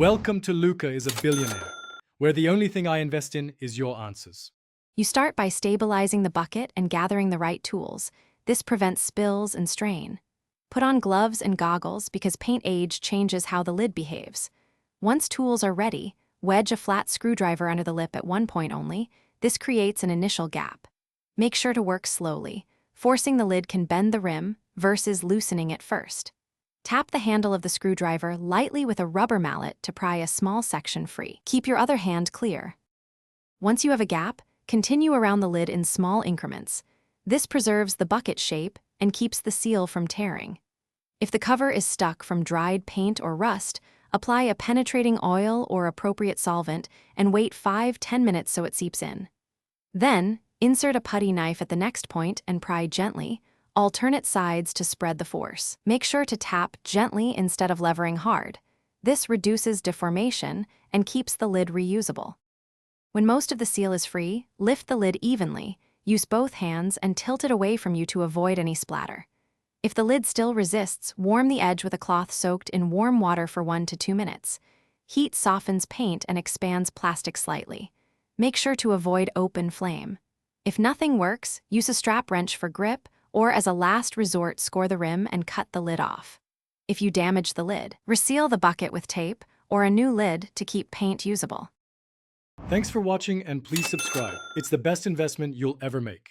Welcome to Luca is a Billionaire, where the only thing I invest in is your answers. You start by stabilizing the bucket and gathering the right tools. This prevents spills and strain. Put on gloves and goggles because paint age changes how the lid behaves. Once tools are ready, wedge a flat screwdriver under the lip at one point only. This creates an initial gap. Make sure to work slowly. Forcing the lid can bend the rim versus loosening it first. Tap the handle of the screwdriver lightly with a rubber mallet to pry a small section free. Keep your other hand clear. Once you have a gap, continue around the lid in small increments. This preserves the bucket shape and keeps the seal from tearing. If the cover is stuck from dried paint or rust, apply a penetrating oil or appropriate solvent and wait 5–10 minutes so it seeps in. Then, insert a putty knife at the next point and pry gently, alternate sides to spread the force. Make sure to tap gently instead of levering hard. This reduces deformation and keeps the lid reusable. When most of the seal is free, lift the lid evenly, use both hands and tilt it away from you to avoid any splatter. If the lid still resists, warm the edge with a cloth soaked in warm water for 1 to 2 minutes. Heat softens paint and expands plastic slightly. Make sure to avoid open flame. If nothing works, use a strap wrench for grip, or as a last resort, score the rim and cut the lid off. If you damage the lid, reseal the bucket with tape or a new lid to keep paint usable. Thanks for watching and please subscribe. It's the best investment you'll ever make.